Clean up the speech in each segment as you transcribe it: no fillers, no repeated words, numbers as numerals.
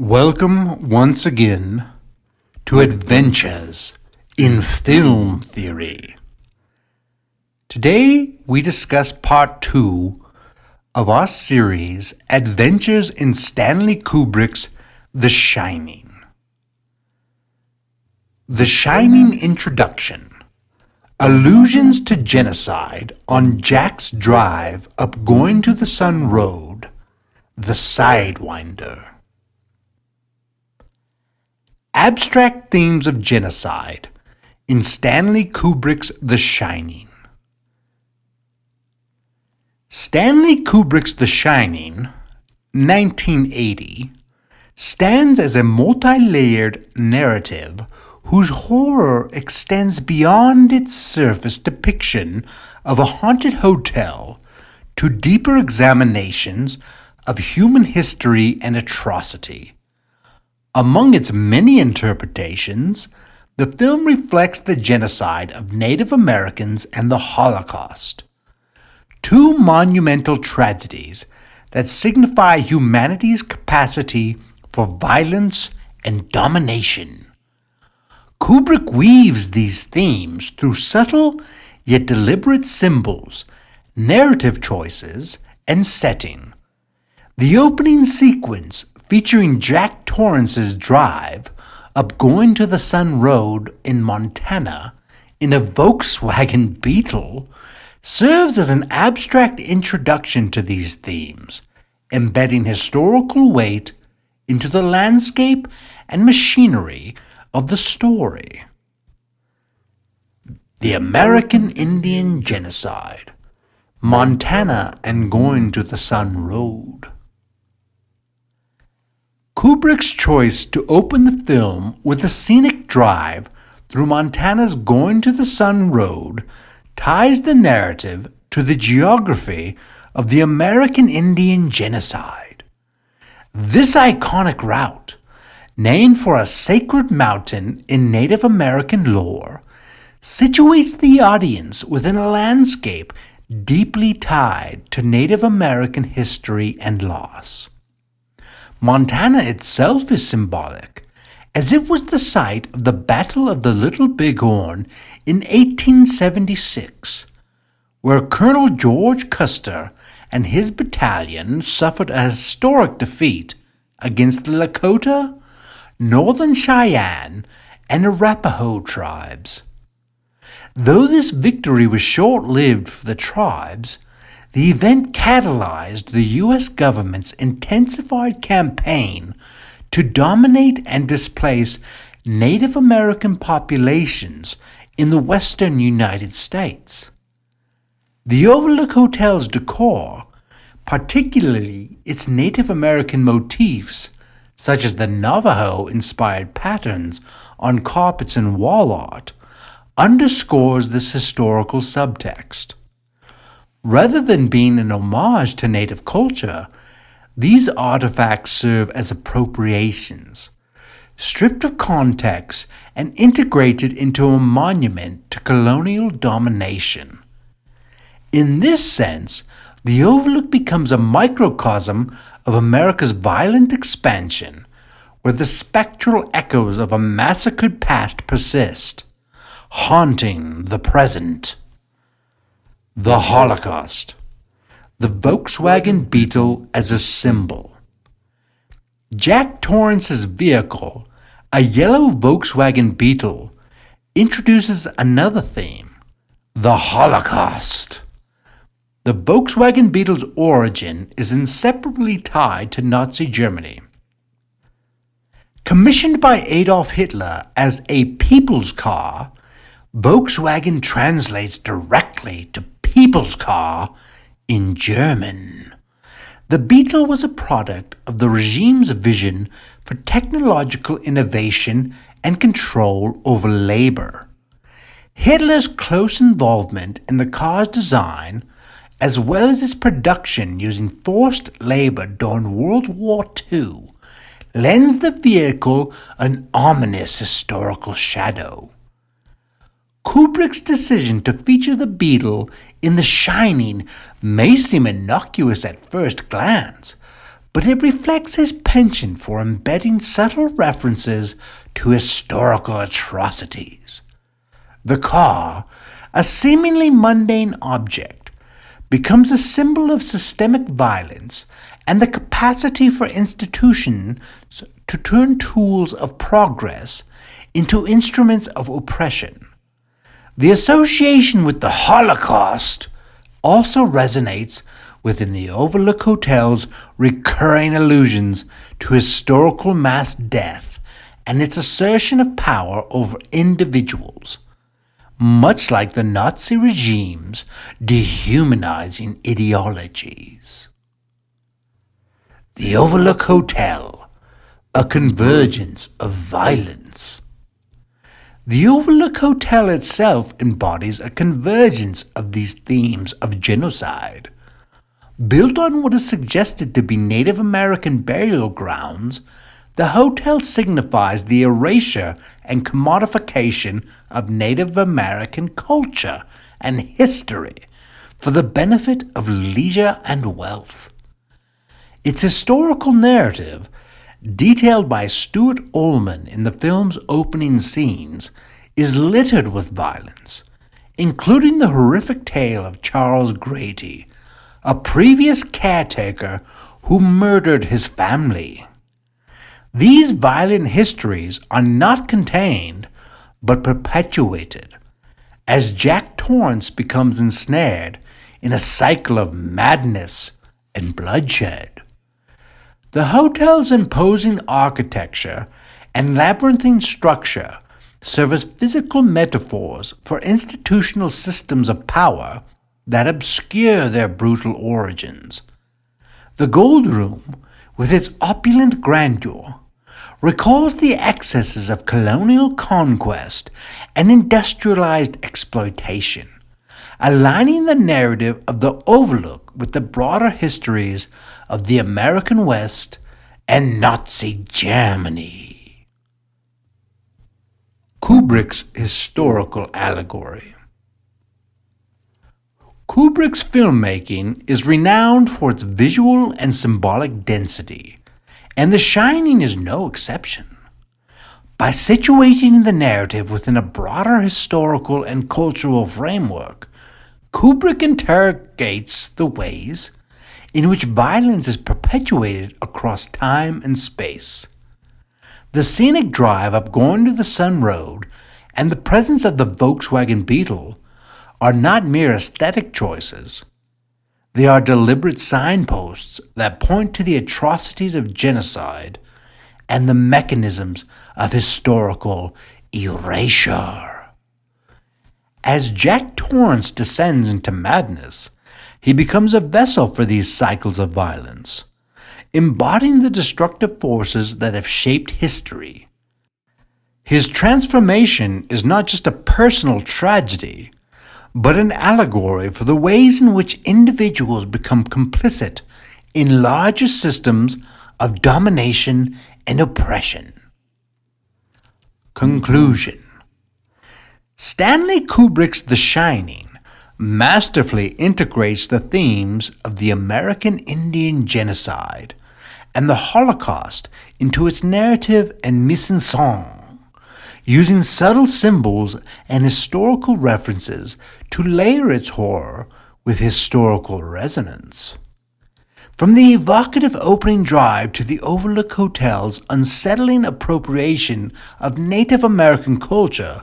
Welcome once again to Adventures in Film Theory. Today we discuss part 2 of our series Adventures in Stanley Kubrick's The Shining. The Shining Introduction. Allusions to genocide on Jack's drive up Going to the Sun Road. The Sidewinder. Abstract themes of genocide in Stanley Kubrick's The Shining. Stanley Kubrick's The Shining, 1980, stands as a multi-layered narrative whose horror extends beyond its surface depiction of a haunted hotel to deeper examinations of human history and atrocity. Among its many interpretations, the film reflects the genocide of Native Americans and the Holocaust, two monumental tragedies that signify humanity's capacity for violence and domination. Kubrick weaves these themes through subtle yet deliberate symbols, narrative choices, and setting. The opening sequence, featuring Jack Torrance's drive up Going to the Sun Road in Montana in a Volkswagen Beetle, serves as an abstract introduction to these themes, embedding historical weight into the landscape and machinery of the story. The American Indian Genocide, Montana and Going to the Sun Road. Kubrick's choice to open the film with a scenic drive through Montana's Going to the Sun Road ties the narrative to the geography of the American Indian Genocide. This iconic route, named for a sacred mountain in Native American lore, situates the audience within a landscape deeply tied to Native American history and loss. Montana itself is symbolic, as it was the site of the Battle of the Little Bighorn in 1876, where Colonel George Custer and his battalion suffered a historic defeat against the Lakota, Northern Cheyenne, and Arapaho tribes. Though this victory was short-lived for the tribes, the event catalyzed the U.S. government's intensified campaign to dominate and displace Native American populations in the western United States. The Overlook Hotel's decor, particularly its Native American motifs, such as the Navajo-inspired patterns on carpets and wall art, underscores this historical subtext. Rather than being an homage to Native culture, these artifacts serve as appropriations, stripped of context and integrated into a monument to colonial domination. In this sense, the Overlook becomes a microcosm of America's violent expansion, where the spectral echoes of a massacred past persist, haunting the present. The Holocaust. The Volkswagen Beetle as a symbol. Jack Torrance's vehicle, a yellow Volkswagen Beetle, introduces another theme, the Holocaust. The Volkswagen Beetle's origin is inseparably tied to Nazi Germany. Commissioned by Adolf Hitler as a people's car, Volkswagen translates directly to people's car in German. The Beetle was a product of the regime's vision for technological innovation and control over labor. Hitler's close involvement in the car's design, as well as its production using forced labor during World War II, lends the vehicle an ominous historical shadow. Kubrick's decision to feature the Beetle in The Shining may seem innocuous at first glance, but it reflects his penchant for embedding subtle references to historical atrocities. The car, a seemingly mundane object, becomes a symbol of systemic violence and the capacity for institutions to turn tools of progress into instruments of oppression. The association with the Holocaust also resonates within the Overlook Hotel's recurring allusions to historical mass death and its assertion of power over individuals, much like the Nazi regime's dehumanizing ideologies. The Overlook Hotel, a convergence of violence. The Overlook Hotel itself embodies a convergence of these themes of genocide. Built on what is suggested to be Native American burial grounds, the hotel signifies the erasure and commodification of Native American culture and history for the benefit of leisure and wealth. Its historical narrative, detailed by Stuart Ullman in the film's opening scenes, is littered with violence, including the horrific tale of Charles Grady, a previous caretaker who murdered his family. These violent histories are not contained, but perpetuated, as Jack Torrance becomes ensnared in a cycle of madness and bloodshed. The hotel's imposing architecture and labyrinthine structure serve as physical metaphors for institutional systems of power that obscure their brutal origins. The Gold Room, with its opulent grandeur, recalls the excesses of colonial conquest and industrialized exploitation, aligning the narrative of the Overlook with the broader histories of the American West and Nazi Germany. Kubrick's historical allegory. Kubrick's filmmaking is renowned for its visual and symbolic density, and The Shining is no exception. By situating the narrative within a broader historical and cultural framework, Kubrick interrogates the ways in which violence is perpetuated across time and space. The scenic drive up Going to the Sun Road and the presence of the Volkswagen Beetle are not mere aesthetic choices. They are deliberate signposts that point to the atrocities of genocide and the mechanisms of historical erasure. As Jack Torrance descends into madness, he becomes a vessel for these cycles of violence, embodying the destructive forces that have shaped history. His transformation is not just a personal tragedy, but an allegory for the ways in which individuals become complicit in larger systems of domination and oppression. Conclusion. Stanley Kubrick's The Shining masterfully integrates the themes of the American Indian Genocide and the Holocaust into its narrative and mise-en-scène, using subtle symbols and historical references to layer its horror with historical resonance. From the evocative opening drive to the Overlook Hotel's unsettling appropriation of Native American culture,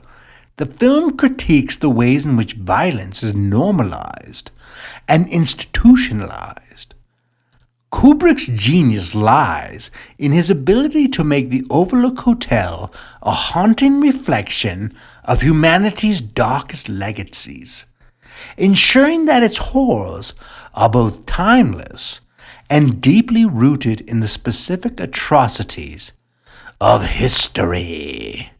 the film critiques the ways in which violence is normalized and institutionalized. Kubrick's genius lies in his ability to make the Overlook Hotel a haunting reflection of humanity's darkest legacies, ensuring that its horrors are both timeless and deeply rooted in the specific atrocities of history.